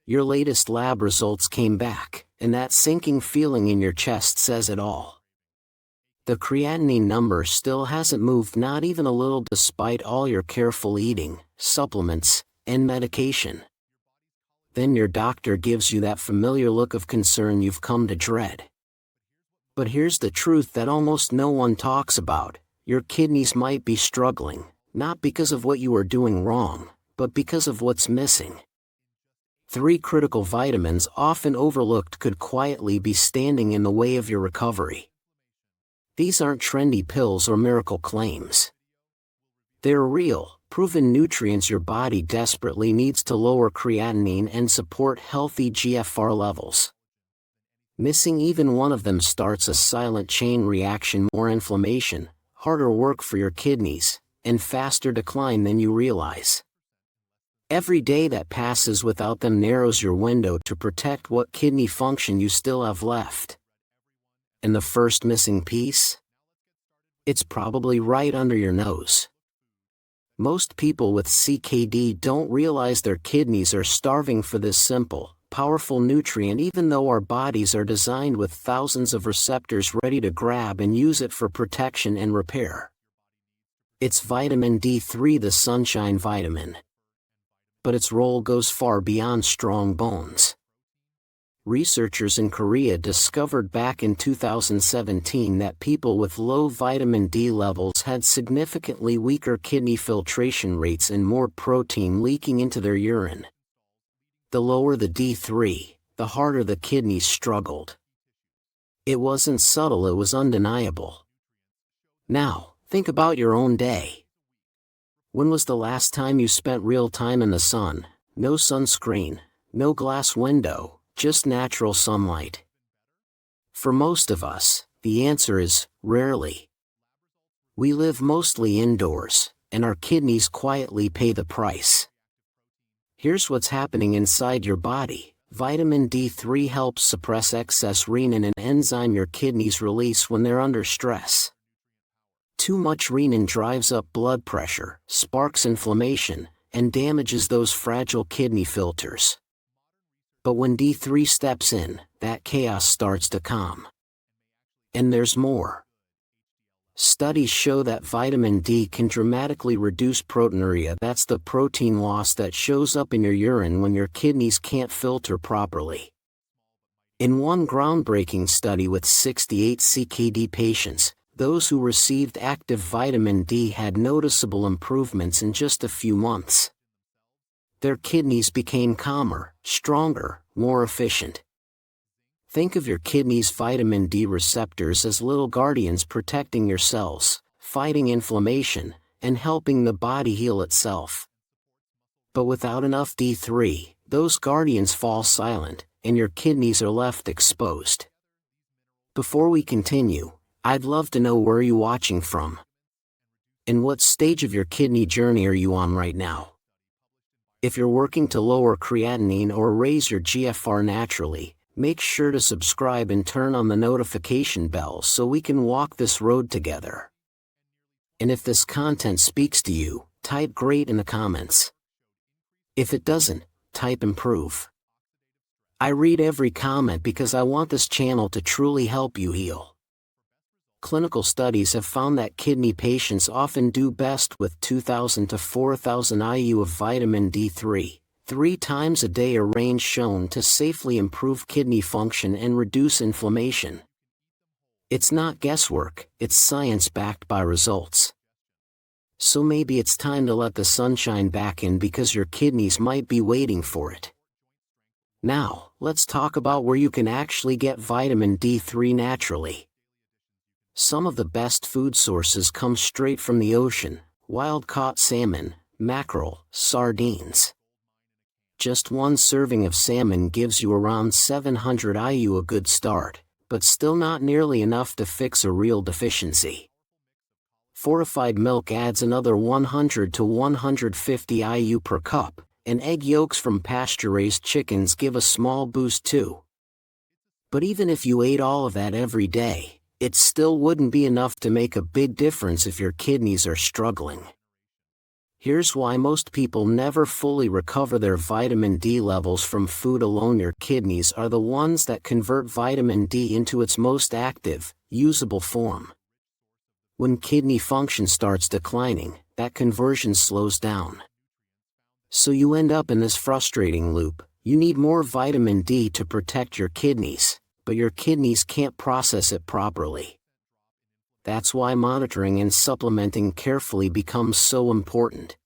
Your latest lab results came back, and that sinking feeling in your chest says it all. The creatinine number still hasn't moved, not even a little, despite all your careful eating, supplements, and medication. Then your doctor gives you that familiar look of concern you've come to dread. But here's the truth that almost no one talks about: your kidneys might be struggling, not because of what you are doing wrong, but because of what's missing. 3 critical vitamins often overlooked could quietly be standing in the way of your recovery. These aren't trendy pills or miracle claims. They're real, proven nutrients your body desperately needs to lower creatinine and support healthy GFR levels. Missing even one of them starts a silent chain reaction: more inflammation, harder work for your kidneys, and faster decline than you realize. Every day that passes without them narrows your window to protect what kidney function you still have left. And the first missing piece? It's probably right under your nose. Most people with CKD don't realize their kidneys are starving for this simple, powerful nutrient, even though our bodies are designed with thousands of receptors ready to grab and use it for protection and repair. It's vitamin D3, the sunshine vitamin. But its role goes far beyond strong bones. Researchers in Korea discovered back in 2017 that people with low vitamin D levels had significantly weaker kidney filtration rates and more protein leaking into their urine. The lower the D3, the harder the kidneys struggled. It wasn't subtle, it was undeniable. Now, think about your own day. When was the last time you spent real time in the sun? No sunscreen, no glass window, just natural sunlight. For most of us, the answer is rarely. We live mostly indoors, and our kidneys quietly pay the price. Here's what's happening inside your body. Vitamin D3 helps suppress excess renin, an enzyme your kidneys release when they're under stress. Too much renin drives up blood pressure, sparks inflammation, and damages those fragile kidney filters. But when D3 steps in, that chaos starts to calm. And there's more. Studies show that vitamin D can dramatically reduce proteinuria. That's the protein loss that shows up in your urine when your kidneys can't filter properly. In one groundbreaking study with 68 CKD patients, those who received active vitamin D had noticeable improvements in just a few months. Their kidneys became calmer, stronger, more efficient. Think of your kidneys' vitamin D receptors as little guardians protecting your cells, fighting inflammation, and helping the body heal itself. But without enough D3, those guardians fall silent, and your kidneys are left exposed. Before we continue, I'd love to know where you're watching from. And what stage of your kidney journey are you on right now? If you're working to lower creatinine or raise your GFR naturally, make sure to subscribe and turn on the notification bell so we can walk this road together. And if this content speaks to you, type "great" in the comments. If it doesn't, type "improve." I read every comment because I want this channel to truly help you heal. Clinical studies have found that kidney patients often do best with 2,000 to 4,000 IU of vitamin D3, 3 times a day, a range shown to safely improve kidney function and reduce inflammation. It's not guesswork, it's science backed by results. So maybe it's time to let the sunshine back in, because your kidneys might be waiting for it. Now, let's talk about where you can actually get vitamin D3 naturally. Some of the best food sources come straight from the ocean: wild-caught salmon, mackerel, sardines. Just one serving of salmon gives you around 700 IU, a good start, but still not nearly enough to fix a real deficiency. Fortified milk adds another 100 to 150 IU per cup, and egg yolks from pasture-raised chickens give a small boost too. But even if you ate all of that every day, it still wouldn't be enough to make a big difference if your kidneys are struggling. Here's why most people never fully recover their vitamin D levels from food alone. Your kidneys are the ones that convert vitamin D into its most active, usable form. When kidney function starts declining, that conversion slows down. So you end up in this frustrating loop. You need more vitamin D to protect your kidneys, but your kidneys can't process it properly. That's why monitoring and supplementing carefully becomes so important.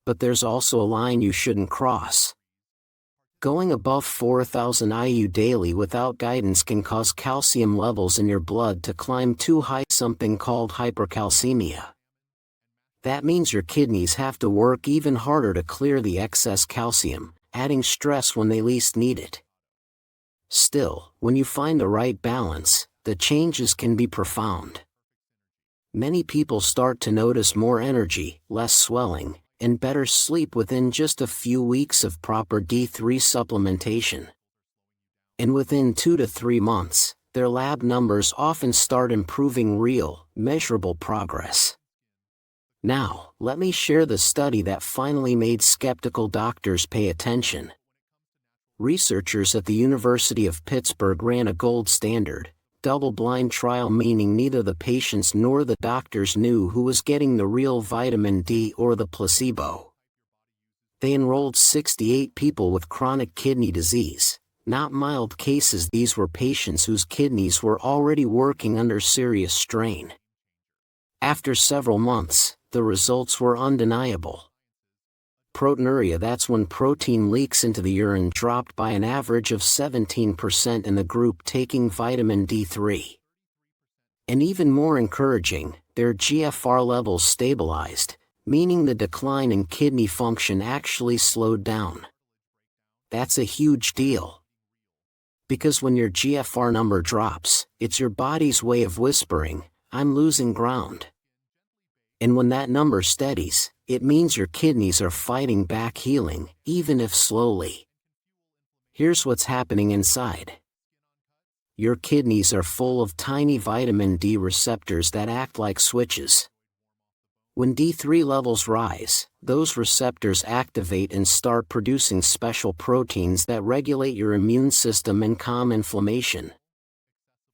But there's also a line you shouldn't cross. Going above 4,000 IU daily without guidance can cause calcium levels in your blood to climb too high, something called hypercalcemia. That means your kidneys have to work even harder to clear the excess calcium, adding stress when they least need it. Still, when you find the right balance, the changes can be profound. Many people start to notice more energy, less swelling, and better sleep within just a few weeks of proper D3 supplementation. And within 2 to 3 months, their lab numbers often start improving, real, measurable progress. Now, let me share the study that finally made skeptical doctors pay attention. Researchers at the University of Pittsburgh ran a gold standard, double-blind trial, meaning neither the patients nor the doctors knew who was getting the real vitamin D or the placebo. They enrolled 68 people with chronic kidney disease, not mild cases. These were patients whose kidneys were already working under serious strain. After several months, the results were undeniable. Proteinuria, that's when protein leaks into the urine, dropped by an average of 17% in the group taking vitamin D3. And even more encouraging, their GFR levels stabilized, meaning the decline in kidney function actually slowed down. That's a huge deal. Because when your GFR number drops, it's your body's way of whispering, "I'm losing ground." And when that number steadies, it means your kidneys are fighting back, healing, even if slowly. Here's what's happening inside. Your kidneys are full of tiny vitamin D receptors that act like switches. When D3 levels rise, those receptors activate and start producing special proteins that regulate your immune system and calm inflammation.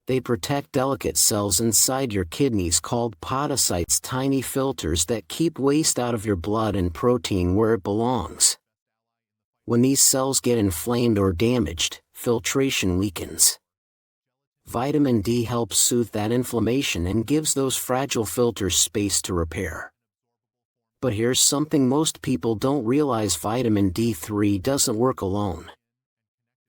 They protect delicate cells inside your kidneys called podocytes, tiny filters that keep waste out of your blood and protein where it belongs. When these cells get inflamed or damaged, filtration weakens. Vitamin D helps soothe that inflammation and gives those fragile filters space to repair. But here's something most people don't realize: vitamin D3 doesn't work alone.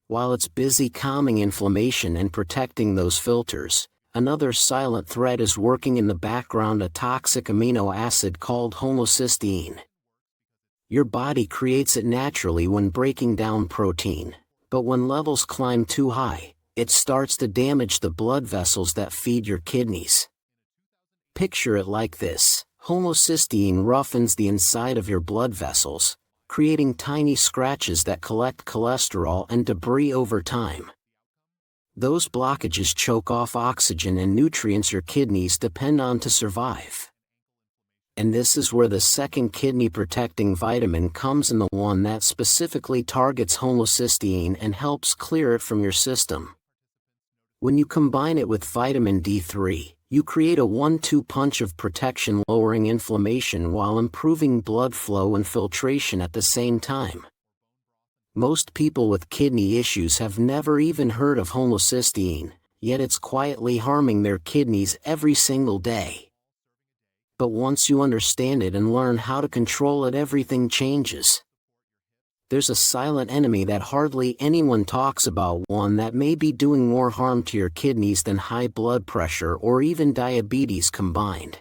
While it's busy calming inflammation and protecting those filters, another silent thread is working in the background, a toxic amino acid called homocysteine. Your body creates it naturally when breaking down protein, but when levels climb too high, it starts to damage the blood vessels that feed your kidneys. Picture it like this: homocysteine roughens the inside of your blood vessels, creating tiny scratches that collect cholesterol and debris over time. Those blockages choke off oxygen and nutrients your kidneys depend on to survive. And this is where the second kidney-protecting vitamin comes in, the one that specifically targets homocysteine and helps clear it from your system. When you combine it with vitamin D3, you create a 1-2 punch of protection, lowering inflammation while improving blood flow and filtration at the same time. Most people with kidney issues have never even heard of homocysteine, yet it's quietly harming their kidneys every single day. But once you understand it and learn how to control it, everything changes. There's a silent enemy that hardly anyone talks about, one that may be doing more harm to your kidneys than high blood pressure or even diabetes combined.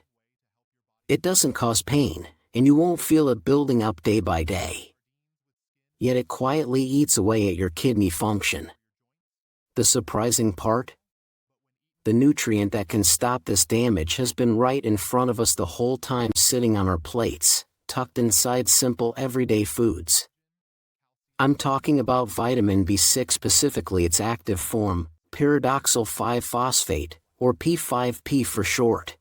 It doesn't cause pain, and you won't feel it building up day by day. Yet it quietly eats away at your kidney function. The surprising part? The nutrient that can stop this damage has been right in front of us the whole time, sitting on our plates, tucked inside simple everyday foods. I'm talking about vitamin B6, specifically its active form, pyridoxal 5-phosphate, or P5P for short.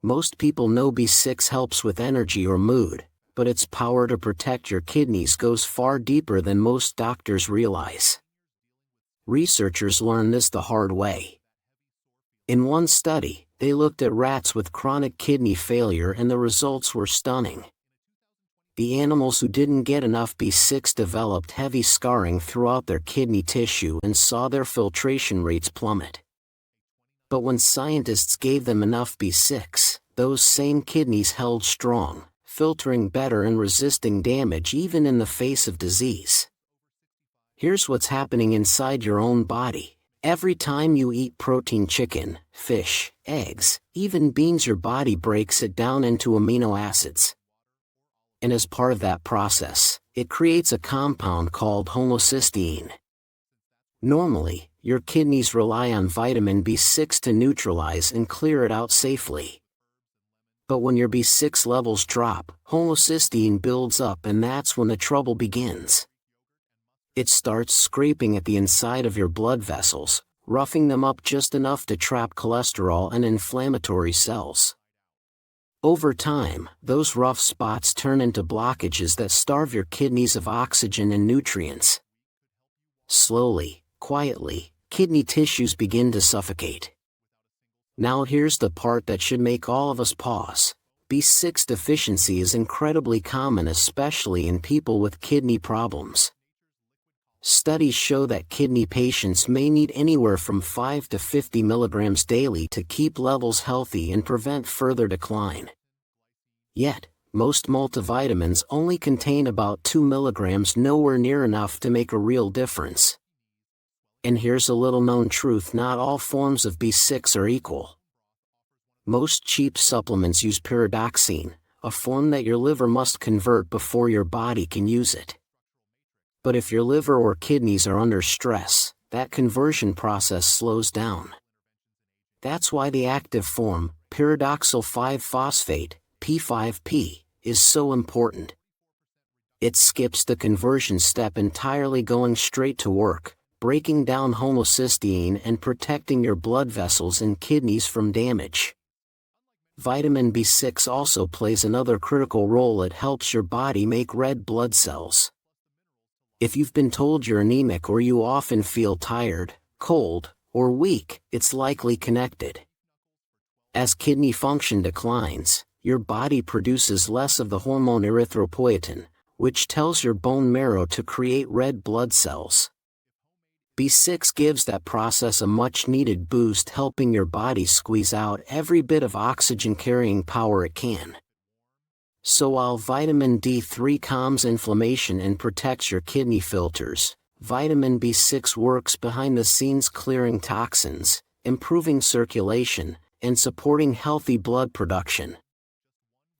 Most people know B6 helps with energy or mood, but its power to protect your kidneys goes far deeper than most doctors realize. Researchers learned this the hard way. In one study, they looked at rats with chronic kidney failure and the results were stunning. The animals who didn't get enough B6 developed heavy scarring throughout their kidney tissue and saw their filtration rates plummet. But when scientists gave them enough B6, those same kidneys held strong, filtering better and resisting damage even in the face of disease. Here's what's happening inside your own body. Every time you eat protein, chicken, fish, eggs, even beans, your body breaks it down into amino acids. And as part of that process, it creates a compound called homocysteine. Normally, your kidneys rely on vitamin B6 to neutralize and clear it out safely. But when your B6 levels drop, homocysteine builds up, and that's when the trouble begins. It starts scraping at the inside of your blood vessels, roughing them up just enough to trap cholesterol and inflammatory cells. Over time, those rough spots turn into blockages that starve your kidneys of oxygen and nutrients. Slowly, quietly, kidney tissues begin to suffocate. Now here's the part that should make all of us pause. B6 deficiency is incredibly common, especially in people with kidney problems. Studies show that kidney patients may need anywhere from 5 to 50 milligrams daily to keep levels healthy and prevent further decline. Yet, most multivitamins only contain about 2 milligrams, nowhere near enough to make a real difference. And here's a little-known truth: not all forms of B6 are equal. Most cheap supplements use pyridoxine, a form that your liver must convert before your body can use it. But if your liver or kidneys are under stress, that conversion process slows down. That's why the active form, pyridoxal 5-phosphate, P5P, is so important. It skips the conversion step entirely, going straight to work, breaking down homocysteine and protecting your blood vessels and kidneys from damage. Vitamin B6 also plays another critical role. It helps your body make red blood cells. If you've been told you're anemic or you often feel tired, cold, or weak, it's likely connected. As kidney function declines, your body produces less of the hormone erythropoietin, which tells your bone marrow to create red blood cells. B6 gives that process a much-needed boost, helping your body squeeze out every bit of oxygen-carrying power it can. So while vitamin D3 calms inflammation and protects your kidney filters, vitamin B6 works behind the scenes, clearing toxins, improving circulation, and supporting healthy blood production.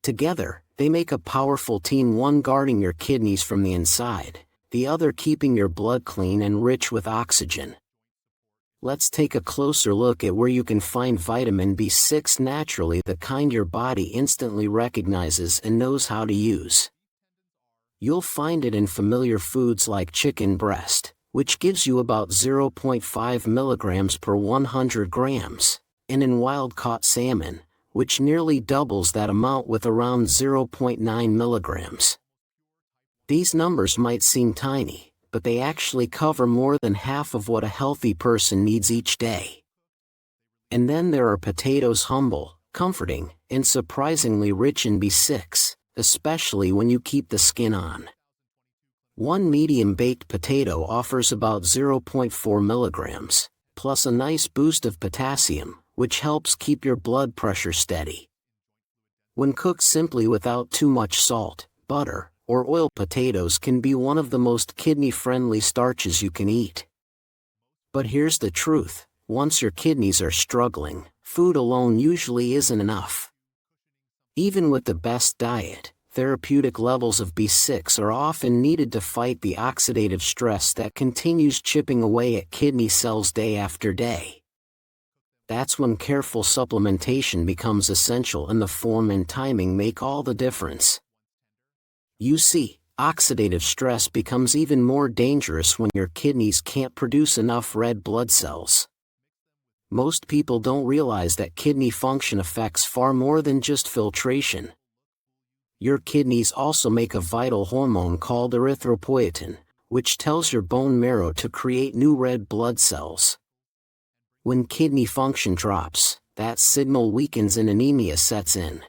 Together, they make a powerful team, one guarding your kidneys from the inside, the other keeping your blood clean and rich with oxygen. Let's take a closer look at where you can find vitamin B6 naturally, the kind your body instantly recognizes and knows how to use. You'll find it in familiar foods like chicken breast, which gives you about 0.5 milligrams per 100 grams, and in wild-caught salmon, which nearly doubles that amount with around 0.9 milligrams. These numbers might seem tiny, but they actually cover more than half of what a healthy person needs each day. And then there are potatoes, humble, comforting, and surprisingly rich in B6, especially when you keep the skin on. One medium-baked potato offers about 0.4 milligrams, plus a nice boost of potassium, which helps keep your blood pressure steady. When cooked simply without too much salt, butter, or oil, potatoes can be one of the most kidney-friendly starches you can eat. But here's the truth: once your kidneys are struggling, food alone usually isn't enough. Even with the best diet, therapeutic levels of B6 are often needed to fight the oxidative stress that continues chipping away at kidney cells day after day. That's when careful supplementation becomes essential, and the form and timing make all the difference. You see, oxidative stress becomes even more dangerous when your kidneys can't produce enough red blood cells. Most people don't realize that kidney function affects far more than just filtration. Your kidneys also make a vital hormone called erythropoietin, which tells your bone marrow to create new red blood cells. When kidney function drops, that signal weakens and anemia sets in.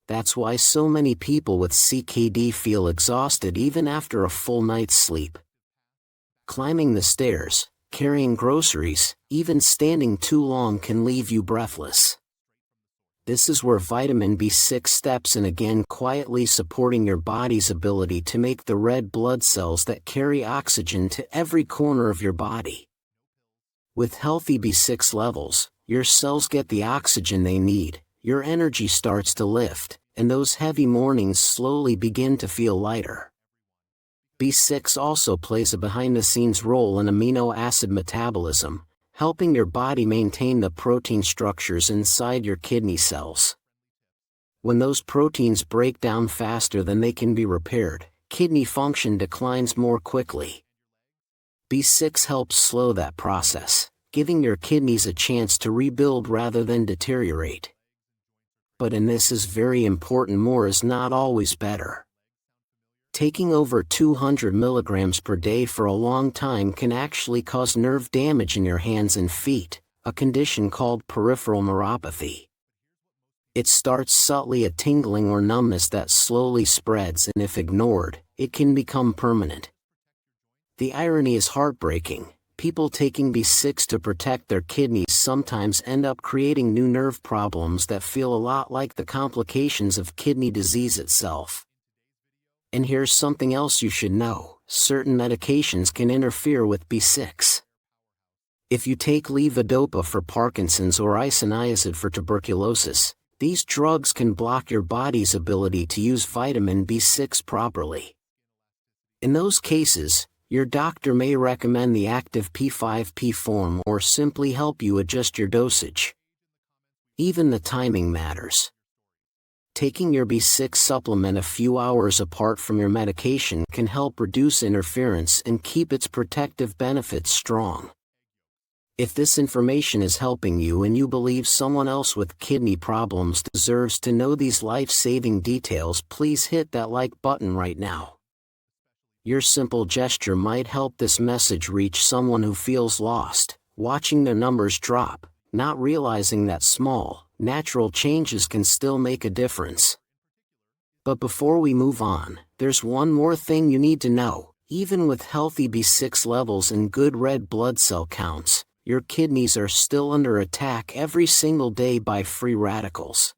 That's why so many people with CKD feel exhausted even after a full night's sleep. Climbing the stairs, carrying groceries, even standing too long can leave you breathless. This is where vitamin B6 steps in again, quietly supporting your body's ability to make the red blood cells that carry oxygen to every corner of your body. With healthy B6 levels, your cells get the oxygen they need, your energy starts to lift, and those heavy mornings slowly begin to feel lighter. B6 also plays a behind-the-scenes role in amino acid metabolism, helping your body maintain the protein structures inside your kidney cells. When those proteins break down faster than they can be repaired, kidney function declines more quickly. B6 helps slow that process, giving your kidneys a chance to rebuild rather than deteriorate. But and this is very important, more is not always better. Taking over 200 milligrams per day for a long time can actually cause nerve damage in your hands and feet, a condition called peripheral neuropathy. It starts subtly, a tingling or numbness that slowly spreads, and if ignored, it can become permanent. The irony is heartbreaking. People taking B6 to protect their kidneys sometimes end up creating new nerve problems that feel a lot like the complications of kidney disease itself. And here's something else you should know: certain medications can interfere with B6. If you take levodopa for Parkinson's or isoniazid for tuberculosis, these drugs can block your body's ability to use vitamin B6 properly. In those cases, your doctor may recommend the active P5P form or simply help you adjust your dosage. Even the timing matters. Taking your B6 supplement a few hours apart from your medication can help reduce interference and keep its protective benefits strong. If this information is helping you and you believe someone else with kidney problems deserves to know these life-saving details, please hit that like button right now. Your simple gesture might help this message reach someone who feels lost, watching their numbers drop, not realizing that small, natural changes can still make a difference. But before we move on, there's one more thing you need to know. Even with healthy B6 levels and good red blood cell counts, your kidneys are still under attack every single day by free radicals.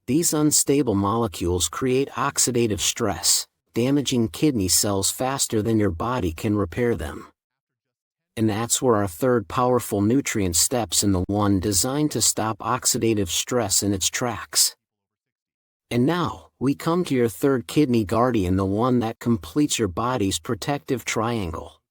These unstable molecules create oxidative stress, damaging kidney cells faster than your body can repair them. And that's where our third powerful nutrient steps in, the one designed to stop oxidative stress in its tracks. And now, we come to your third kidney guardian, the one that completes your body's protective triangle.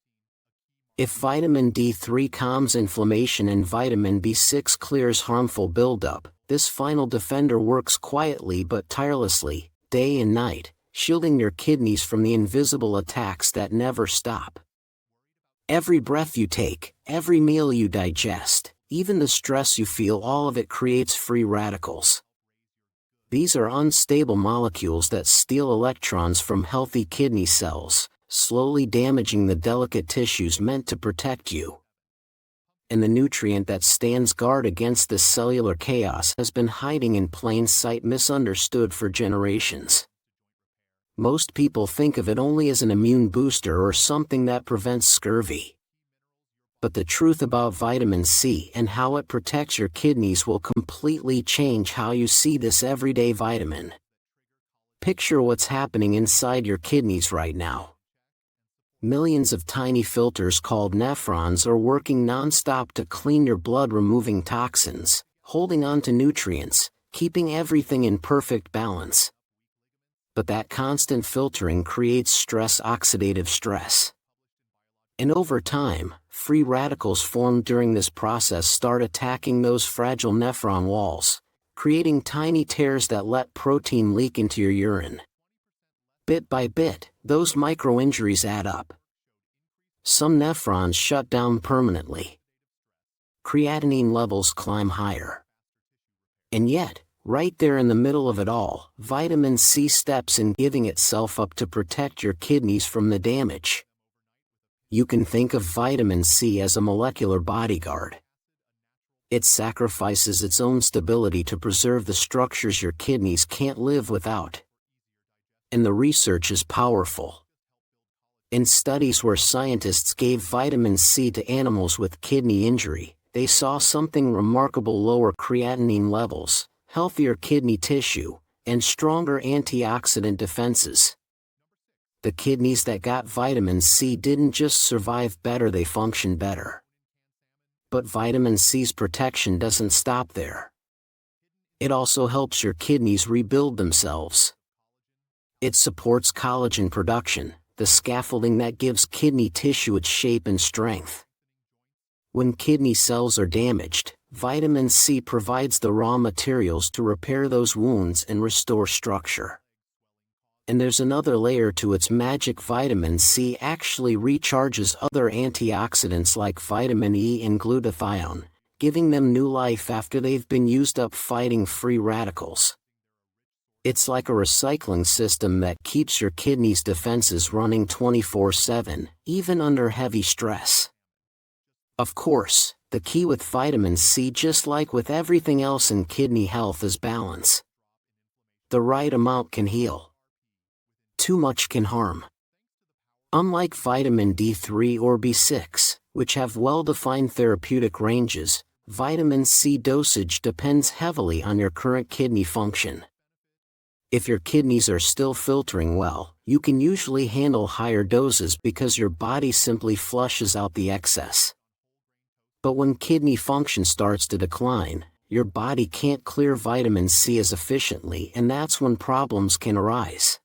If vitamin D3 calms inflammation and vitamin B6 clears harmful buildup, this final defender works quietly but tirelessly, day and night, shielding your kidneys from the invisible attacks that never stop. Every breath you take, every meal you digest, even the stress you feel, all of it creates free radicals. These are unstable molecules that steal electrons from healthy kidney cells, slowly damaging the delicate tissues meant to protect you. And the nutrient that stands guard against this cellular chaos has been hiding in plain sight, misunderstood for generations. Most people think of it only as an immune booster or something that prevents scurvy. But the truth about vitamin C and how it protects your kidneys will completely change how you see this everyday vitamin. Picture what's happening inside your kidneys right now. Millions of tiny filters called nephrons are working non-stop to clean your blood, removing toxins, holding on to nutrients, keeping everything in perfect balance. But that constant filtering creates stress, oxidative stress. And over time, free radicals formed during this process start attacking those fragile nephron walls, creating tiny tears that let protein leak into your urine. Bit by bit, those micro-injuries add up. Some nephrons shut down permanently. creatinine levels climb higher. And yet, right there in the middle of it all, vitamin C steps in, giving itself up to protect your kidneys from the damage. You can think of vitamin C as a molecular bodyguard. It sacrifices its own stability to preserve the structures your kidneys can't live without. And the research is powerful. In studies where scientists gave vitamin C to animals with kidney injury, they saw something remarkable: lower creatinine levels, healthier kidney tissue, and stronger antioxidant defenses. The kidneys that got vitamin C didn't just survive better, they functioned better. But vitamin C's protection doesn't stop there. It also helps your kidneys rebuild themselves. It supports collagen production, the scaffolding that gives kidney tissue its shape and strength. When kidney cells are damaged, vitamin C provides the raw materials to repair those wounds and restore structure. And there's another layer to its magic: vitamin C actually recharges other antioxidants like vitamin E and glutathione, giving them new life after they've been used up fighting free radicals. It's like a recycling system that keeps your kidneys' defenses running 24/7, even under heavy stress. Of course, the key with vitamin C, just like with everything else in kidney health, is balance. The right amount can heal. Too much can harm. Unlike vitamin D3 or B6, which have well-defined therapeutic ranges, vitamin C dosage depends heavily on your current kidney function. If your kidneys are still filtering well, you can usually handle higher doses because your body simply flushes out the excess. But when kidney function starts to decline, your body can't clear vitamin C as efficiently, and that's when problems can arise.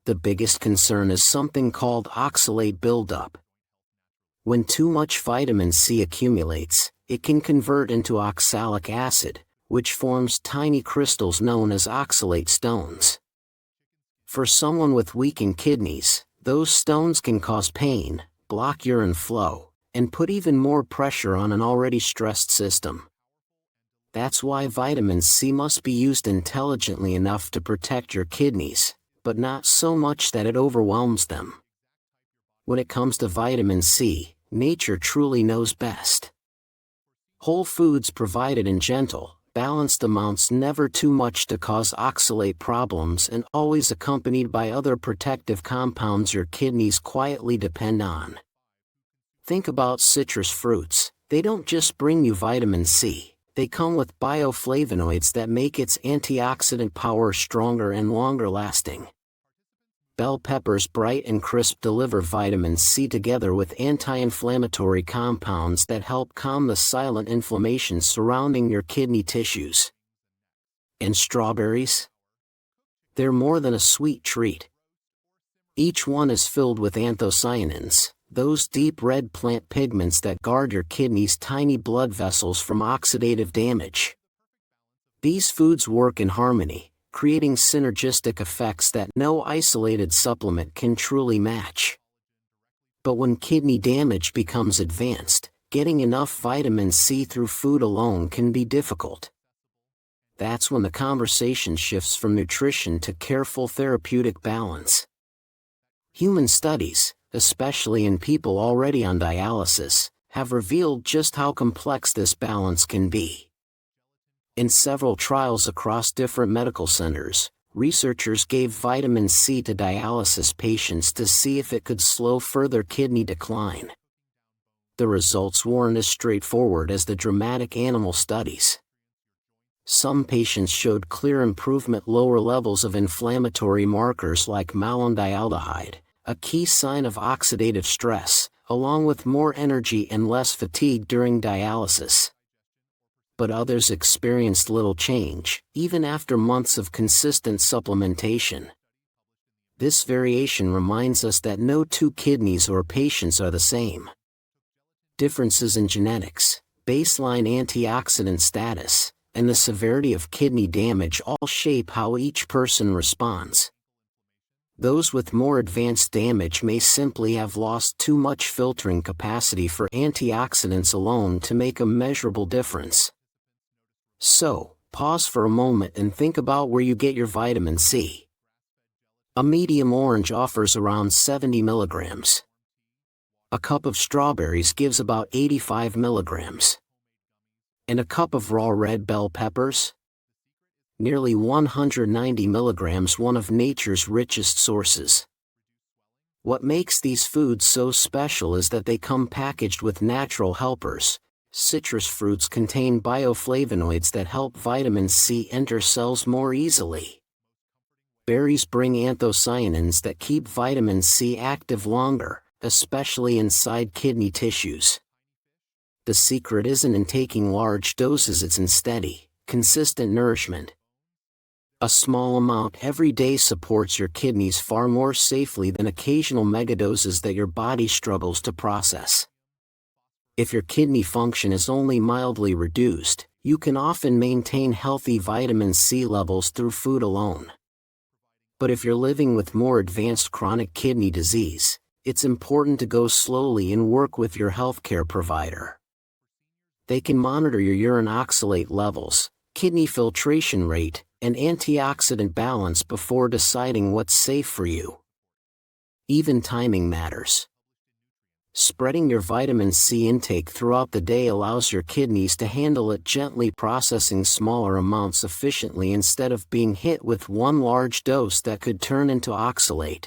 The biggest concern is something called oxalate buildup. When too much vitamin C accumulates, it can convert into oxalic acid, which forms tiny crystals known as oxalate stones. For someone with weakened kidneys, those stones can cause pain, block urine flow, and put even more pressure on an already stressed system. That's why vitamin C must be used intelligently enough to protect your kidneys, but not so much that it overwhelms them. When it comes to vitamin C, nature truly knows best. Whole foods provided in gentle, balanced amounts, never too much to cause oxalate problems, and always accompanied by other protective compounds your kidneys quietly depend on. Think about citrus fruits. They don't just bring you vitamin C, they come with bioflavonoids that make its antioxidant power stronger and longer lasting. Bell peppers, bright and crisp, deliver vitamin C together with anti-inflammatory compounds that help calm the silent inflammation surrounding your kidney tissues. And strawberries? They're more than a sweet treat. Each one is filled with anthocyanins, those deep red plant pigments that guard your kidneys' tiny blood vessels from oxidative damage. These foods work in harmony, creating synergistic effects that no isolated supplement can truly match. But when kidney damage becomes advanced, getting enough vitamin C through food alone can be difficult. That's when the conversation shifts from nutrition to careful therapeutic balance. Human studies, especially in people already on dialysis, have revealed just how complex this balance can be. In several trials across different medical centers, researchers gave vitamin C to dialysis patients to see if it could slow further kidney decline. The results weren't as straightforward as the dramatic animal studies. Some patients showed clear improvement: lower levels of inflammatory markers like malondialdehyde, a key sign of oxidative stress, along with more energy and less fatigue during dialysis. But others experienced little change, even after months of consistent supplementation. This variation reminds us that no two kidneys or patients are the same. Differences in genetics, baseline antioxidant status, and the severity of kidney damage all shape how each person responds. Those with more advanced damage may simply have lost too much filtering capacity for antioxidants alone to make a measurable difference. So, pause for a moment and think about where you get your vitamin C. A medium orange offers around 70 milligrams. A cup of strawberries gives about 85 milligrams. And a cup of raw red bell peppers? Nearly 190 milligrams, one of nature's richest sources. What makes these foods so special is that they come packaged with natural helpers. Citrus fruits contain bioflavonoids that help vitamin C enter cells more easily. Berries bring anthocyanins that keep vitamin C active longer, especially inside kidney tissues. The secret isn't in taking large doses, it's in steady, consistent nourishment. A small amount every day supports your kidneys far more safely than occasional megadoses that your body struggles to process. If your kidney function is only mildly reduced, you can often maintain healthy vitamin C levels through food alone. But if you're living with more advanced chronic kidney disease, it's important to go slowly and work with your healthcare provider. They can monitor your urine oxalate levels, kidney filtration rate, and antioxidant balance before deciding what's safe for you. Even timing matters. Spreading your vitamin C intake throughout the day allows your kidneys to handle it gently, processing smaller amounts efficiently instead of being hit with one large dose that could turn into oxalate.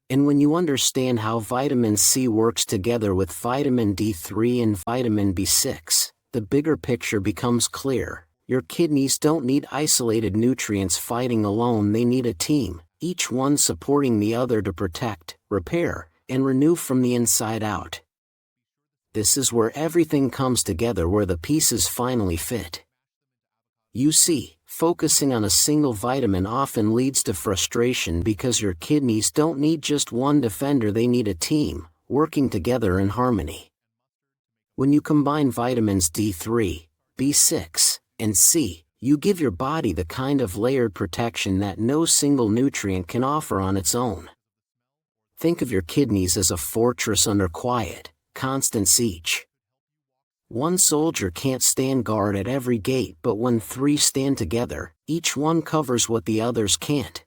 And when you understand how vitamin C works together with vitamin D3 and vitamin B6, the bigger picture becomes clear. Your kidneys don't need isolated nutrients fighting alone, they need a team, each one supporting the other to protect, repair, and renew from the inside out. This is where everything comes together, where the pieces finally fit. You see, focusing on a single vitamin often leads to frustration because your kidneys don't need just one defender, they need a team, working together in harmony. When you combine vitamins D3, B6, and C, you give your body the kind of layered protection that no single nutrient can offer on its own. Think of your kidneys as a fortress under quiet, constant siege. One soldier can't stand guard at every gate, but when 3 stand together, each one covers what the others can't.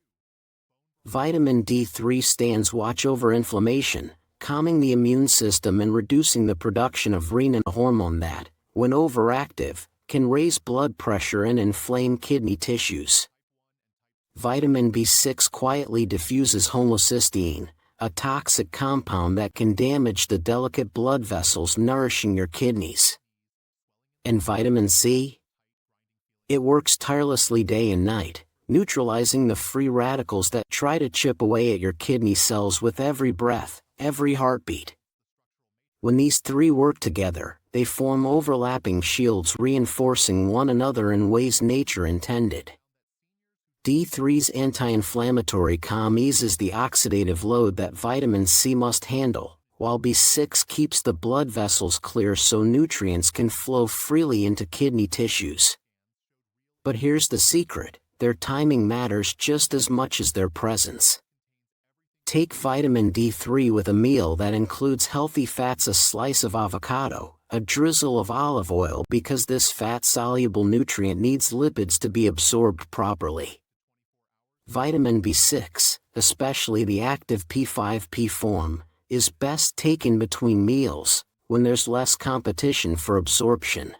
Vitamin D3 stands watch over inflammation, calming the immune system and reducing the production of renin, a hormone that, when overactive, can raise blood pressure and inflame kidney tissues. Vitamin B6 quietly diffuses homocysteine, a toxic compound that can damage the delicate blood vessels nourishing your kidneys. And vitamin C? It works tirelessly day and night, neutralizing the free radicals that try to chip away at your kidney cells with every breath, every heartbeat. When these 3 work together, they form overlapping shields, reinforcing one another in ways nature intended. D3's anti-inflammatory calm eases the oxidative load that vitamin C must handle, while B6 keeps the blood vessels clear so nutrients can flow freely into kidney tissues. But here's the secret: their timing matters just as much as their presence. Take vitamin D3 with a meal that includes healthy fats, a slice of avocado, a drizzle of olive oil, because this fat-soluble nutrient needs lipids to be absorbed properly. Vitamin B6, especially the active P5P form, is best taken between meals, when there's less competition for absorption.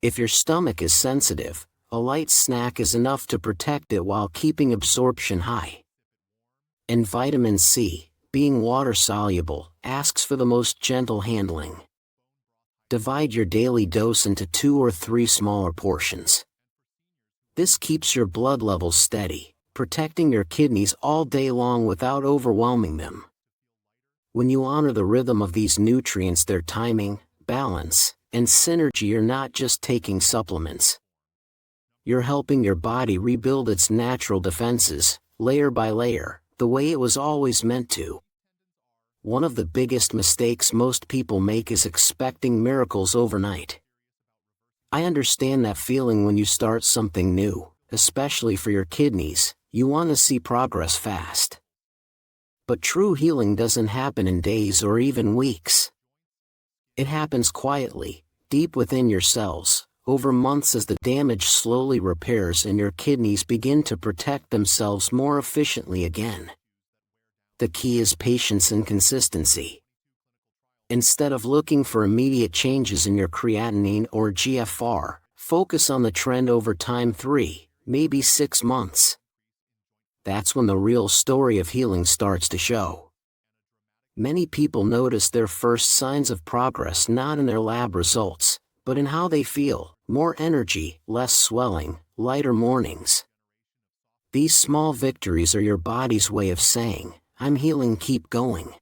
If your stomach is sensitive, a light snack is enough to protect it while keeping absorption high. And vitamin C, being water-soluble, asks for the most gentle handling. Divide your daily dose into 2 or 3 smaller portions. This keeps your blood levels steady, protecting your kidneys all day long without overwhelming them. When you honor the rhythm of these nutrients, their timing, balance, and synergy, you're not just taking supplements. You're helping your body rebuild its natural defenses, layer by layer, the way it was always meant to. One of the biggest mistakes most people make is expecting miracles overnight. I understand that feeling when you start something new, especially for your kidneys. You want to see progress fast. But true healing doesn't happen in days or even weeks. It happens quietly, deep within your cells, over months as the damage slowly repairs and your kidneys begin to protect themselves more efficiently again. The key is patience and consistency. Instead of looking for immediate changes in your creatinine or GFR, focus on the trend over time: 3, maybe 6 months. That's when the real story of healing starts to show. Many people notice their first signs of progress not in their lab results, but in how they feel: more energy, less swelling, lighter mornings. These small victories are your body's way of saying, "I'm healing, keep going."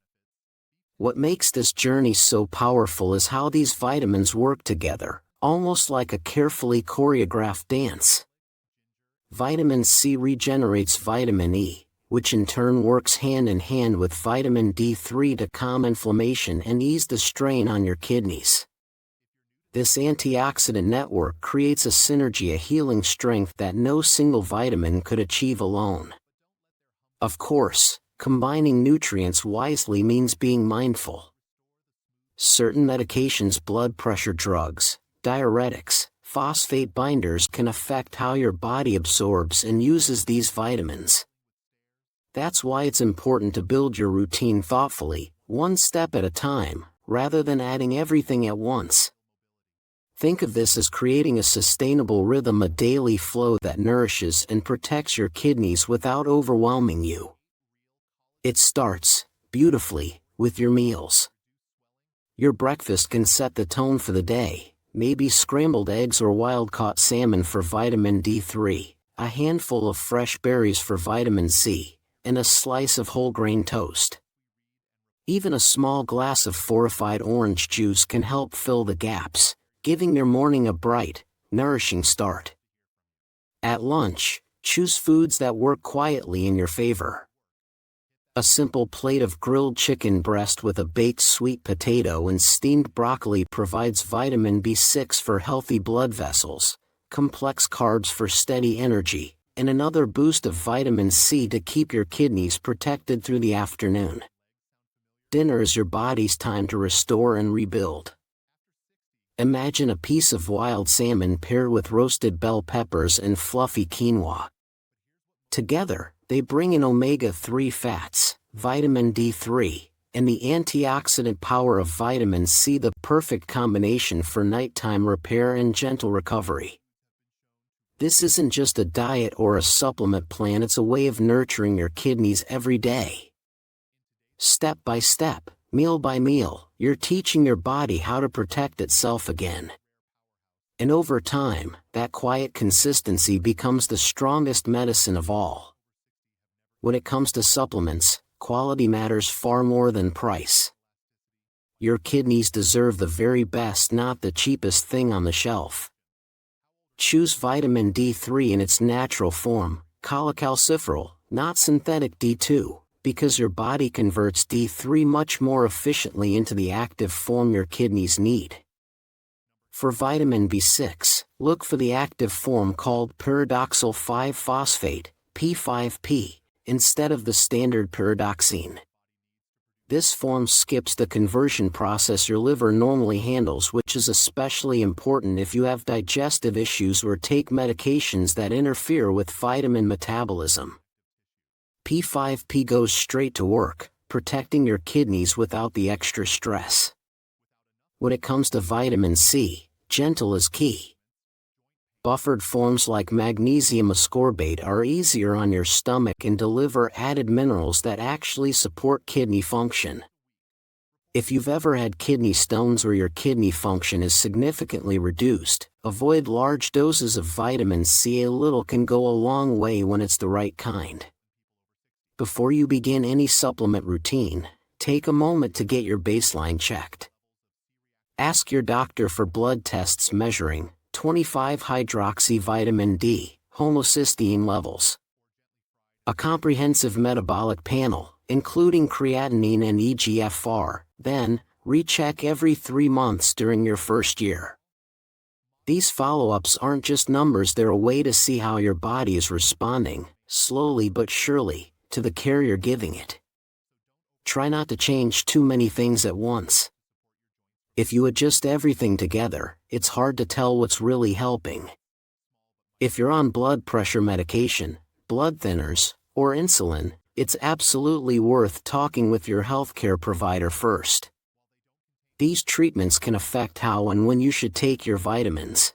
What makes this journey so powerful is how these vitamins work together, almost like a carefully choreographed dance. Vitamin C regenerates vitamin E, which in turn works hand in hand with vitamin D3 to calm inflammation and ease the strain on your kidneys. This antioxidant network creates a synergy, a healing strength that no single vitamin could achieve alone. Of course, combining nutrients wisely means being mindful. Certain medications, blood pressure drugs, diuretics, phosphate binders can affect how your body absorbs and uses these vitamins. That's why it's important to build your routine thoughtfully, one step at a time, rather than adding everything at once. Think of this as creating a sustainable rhythm, a daily flow that nourishes and protects your kidneys without overwhelming you. It starts, beautifully, with your meals. Your breakfast can set the tone for the day. Maybe scrambled eggs or wild-caught salmon for vitamin D3, a handful of fresh berries for vitamin C, and a slice of whole grain toast. Even a small glass of fortified orange juice can help fill the gaps, giving your morning a bright, nourishing start. At lunch, choose foods that work quietly in your favor. A simple plate of grilled chicken breast with a baked sweet potato and steamed broccoli provides vitamin B6 for healthy blood vessels, complex carbs for steady energy, and another boost of vitamin C to keep your kidneys protected through the afternoon. Dinner is your body's time to restore and rebuild. Imagine a piece of wild salmon paired with roasted bell peppers and fluffy quinoa. Together, they bring in omega-3 fats, vitamin D3, and the antioxidant power of vitamin C, the perfect combination for nighttime repair and gentle recovery. This isn't just a diet or a supplement plan, it's a way of nurturing your kidneys every day. Step by step, meal by meal, you're teaching your body how to protect itself again. And over time, that quiet consistency becomes the strongest medicine of all. When it comes to supplements, quality matters far more than price. Your kidneys deserve the very best, not the cheapest thing on the shelf. Choose vitamin D3 in its natural form, cholecalciferol, not synthetic D2, because your body converts D3 much more efficiently into the active form your kidneys need. For vitamin B6, look for the active form called pyridoxal 5-phosphate, P5P, instead of the standard pyridoxine. This form skips the conversion process your liver normally handles, which is especially important if you have digestive issues or take medications that interfere with vitamin metabolism. P5P goes straight to work, protecting your kidneys without the extra stress. When it comes to vitamin C, gentle is key. Buffered forms like magnesium ascorbate are easier on your stomach and deliver added minerals that actually support kidney function. If you've ever had kidney stones or your kidney function is significantly reduced, avoid large doses of vitamin C. A little can go a long way when it's the right kind. Before you begin any supplement routine, take a moment to get your baseline checked. Ask your doctor for blood tests measuring 25-hydroxy-vitamin D, homocysteine levels. A comprehensive metabolic panel, including creatinine and GFR, then, recheck every 3 months during your first year. These follow-ups aren't just numbers, they're a way to see how your body is responding, slowly but surely, to the care you're giving it. Try not to change too many things at once. If you adjust everything together, it's hard to tell what's really helping. If you're on blood pressure medication, blood thinners, or insulin, it's absolutely worth talking with your healthcare provider first. These treatments can affect how and when you should take your vitamins.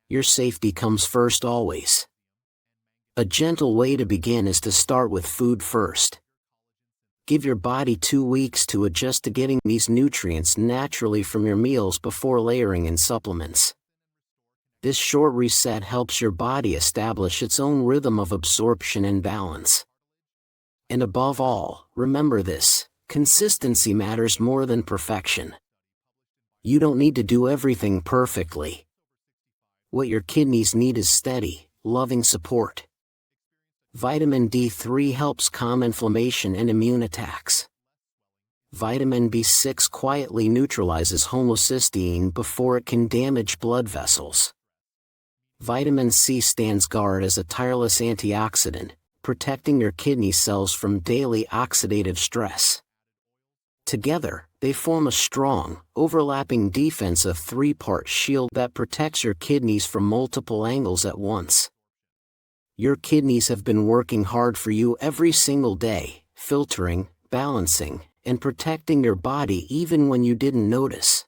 Your safety comes first always. A gentle way to begin is to start with food first. Give your body 2 weeks to adjust to getting these nutrients naturally from your meals before layering in supplements. This short reset helps your body establish its own rhythm of absorption and balance. And above all, remember this: consistency matters more than perfection. You don't need to do everything perfectly. What your kidneys need is steady, loving support. Vitamin D3 helps calm inflammation and immune attacks. Vitamin B6 quietly neutralizes homocysteine before it can damage blood vessels. Vitamin C stands guard as a tireless antioxidant, protecting your kidney cells from daily oxidative stress. Together, they form a strong, overlapping defensive three-part shield that protects your kidneys from multiple angles at once. Your kidneys have been working hard for you every single day, filtering, balancing, and protecting your body even when you didn't notice.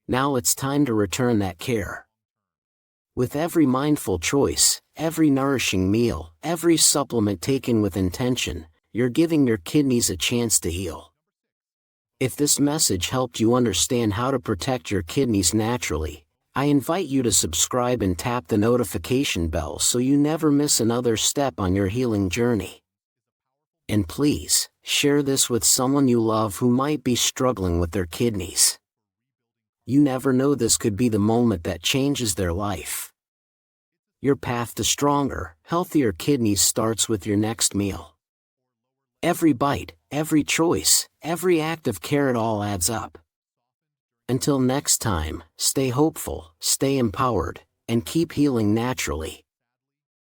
Now it's time to return that care. With every mindful choice, every nourishing meal, every supplement taken with intention, you're giving your kidneys a chance to heal. If this message helped you understand how to protect your kidneys naturally, I invite you to subscribe and tap the notification bell so you never miss another step on your healing journey. And please, share this with someone you love who might be struggling with their kidneys. You never know, this could be the moment that changes their life. Your path to stronger, healthier kidneys starts with your next meal. Every bite, every choice, every act of care, it all adds up. Until next time, stay hopeful, stay empowered, and keep healing naturally.